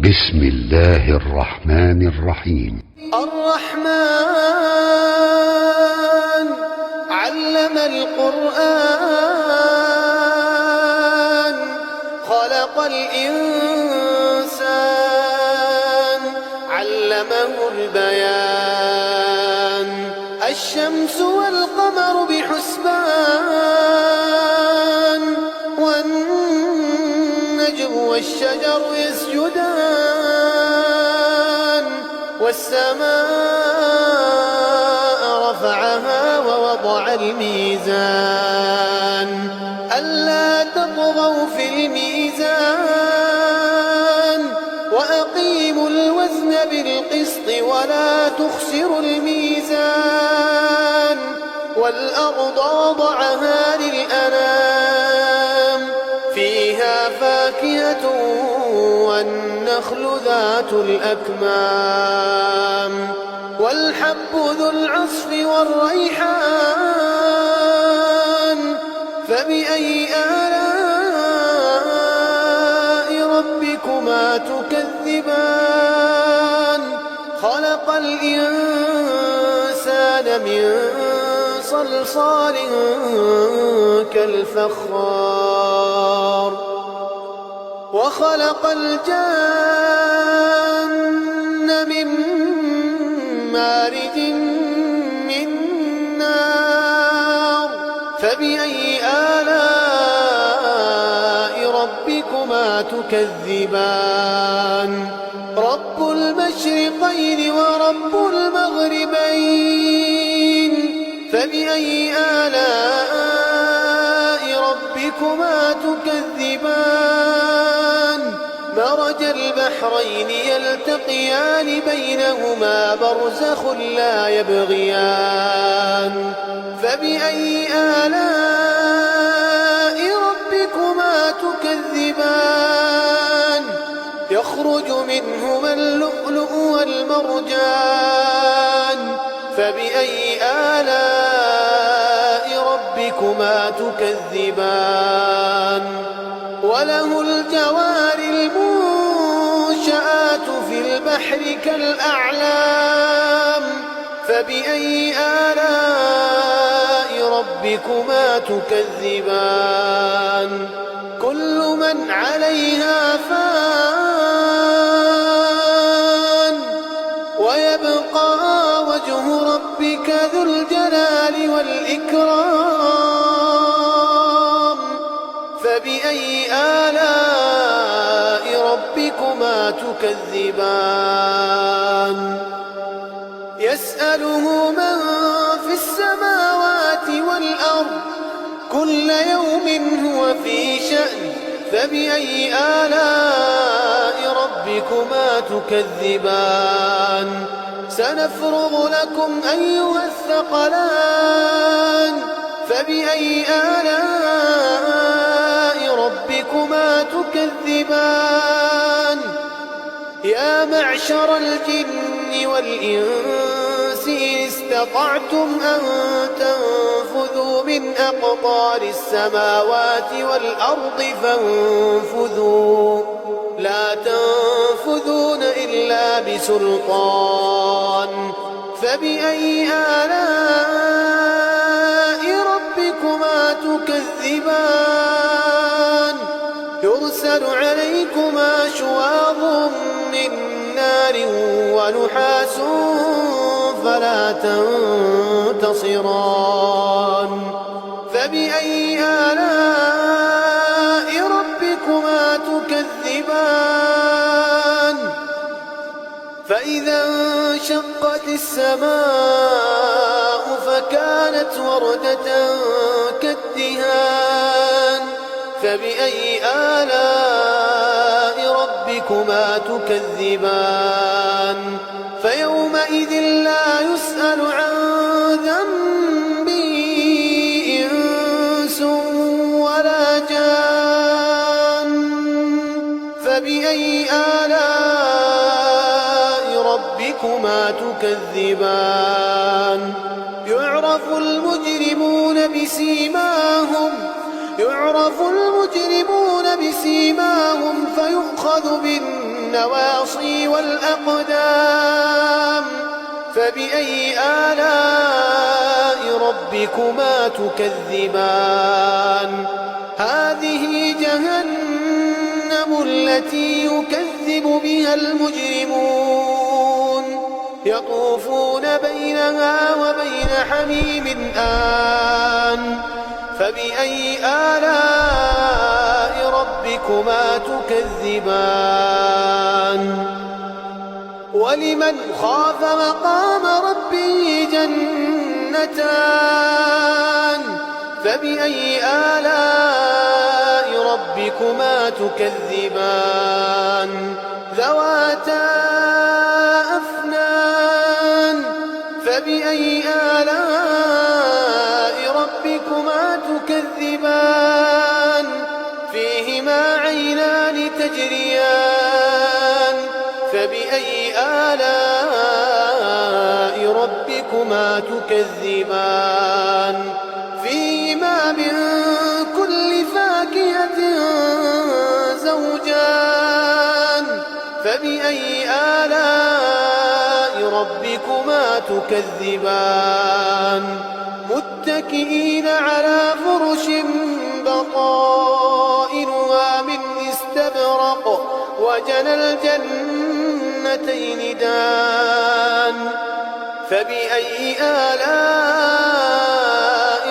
بسم الله الرحمن الرحيم. الرحمن علم القرآن خلق الإنسان علمه البيان الشمس والقمر بحسبان والنجم والشجر يسجدان والسماء رفعها ووضع الميزان ألا تطغوا في الميزان وأقيموا الوزن بالقسط ولا تخسروا الميزان والأرض وضعها للأنام فيها فاكهة والنخل ذات الأكمام والحب ذو العصف والريحان فبأي آلاء ربكما تكذبان خلق الإنسان من صلصال كالفخار وخلق الجن من مارج من نار فبأي آلاء ربكما تكذبان رب المشرقين ورب المغربين فبأي آلاء ربكما تكذبان مرج البحرين يلتقيان بينهما برزخ لا يبغيان فبأي آلاء ربكما تكذبان يخرج منهما اللؤلؤ والمرجان فبأي آلاء ربكما تكذبان وله الجوار المنشآت في البحر كالأعلام فبأي آلاء ربكما تكذبان كل من عليها فان ويبقى وجه ربك ذو الجلال والإكرام فبأي آلاء ربكما تكذبان يسأله من في السماوات والأرض كل يوم هو في شأن فبأي آلاء ربكما تكذبان سنفرغ لكم أيها الثقلان فبأي آلاء ربكما تكذبان يا معشر الجن والإنس إن استطعتم أن تنفذوا من أقطار السماوات والأرض فانفذوا لا تنفذون إلا بسلطان فبأي آلاء ربكما تكذبان يرسل عليكما شواظ من نار ونحاس فلا تنتصران فبأي آلاء ربكما تكذبان فإذا انشقت السماء فكانت وردة كالدهان فبأي آلاء ربكما تكذبان فيومئذ لا يسأل عن ذنبه إنس ولا جان فبأي آلاء ربكما تكذبان يعرف المجرمون بسيماهم فيؤخذ بالنسبة النواصي والأقدام فبأي آلاء ربكما تكذبان هذه جهنم التي يكذب بها المجرمون يطوفون بينها وبين حميم آن فبأي آلاء ربكما تكذبان ولمن خاف مقام ربه جنتان فبأي آلاء ربكما تكذبان ذواتا أفنان فبأي آلاء ربكما تكذبان فيهما عينان تجريان فبأي آلاء ربكما تكذبان فيهما من كل فاكهة زوجان فبأي آلاء ربكما تكذبان متكئين على فرش بطائنها من استبرق وجنى الجنتين دان فبأي آلاء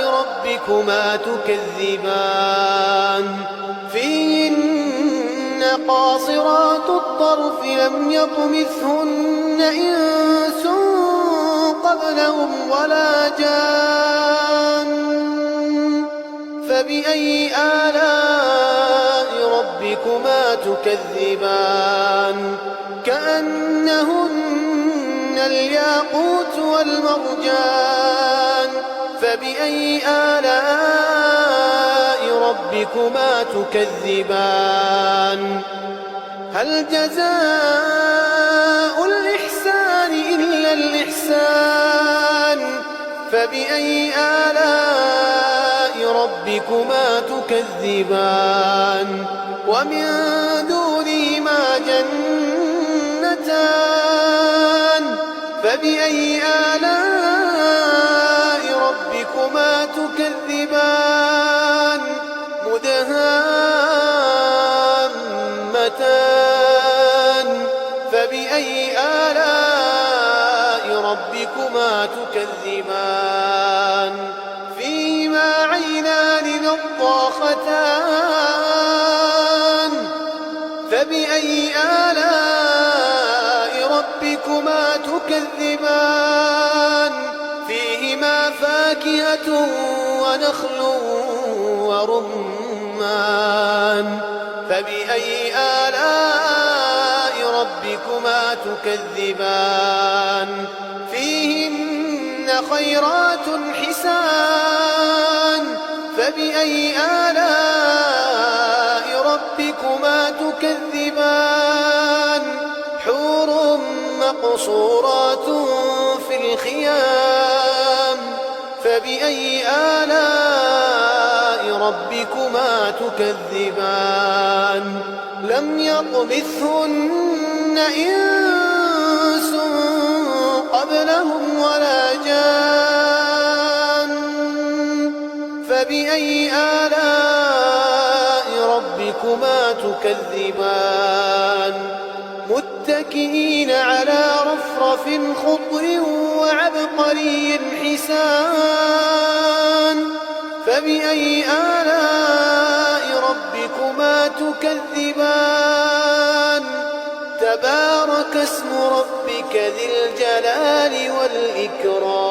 ربكما تكذبان فيهن قاصرات الطرف لم يطمثهن إنس قبلهم ولا جان فبأي آلاء ربكما تكذبان كأنهن الياقوت والمرجان فبأي آلاء ربكما تكذبان هل جزاء الإحسان إلا الإحسان فبأي آلاء ربكما تكذبان ومن دونهما جنتان فبأي آلاء ربكما تكذبان مدهامتان فبأي آلاء ربكما تكذبان فيهما عينان نضاختان فبأي آلاء ربكما تكذبان فيهما فاكهة ونخل ورمان فبأي آلاء ربكما تكذبان فيهن خيرات حسان فبأي آلاء ربكما تكذبان حور مقصورات في الخيام فبأي آلاء ربكما تكذبان لم يطمثهن إنس قبلهم ولا جان فبأي آلاء ربكما تكذبان متكئين على رفرف خضر وعبقري حسان فبأي آلاء ربكما تكذبان تبارك اسم ربك ذي الجلال والإكرام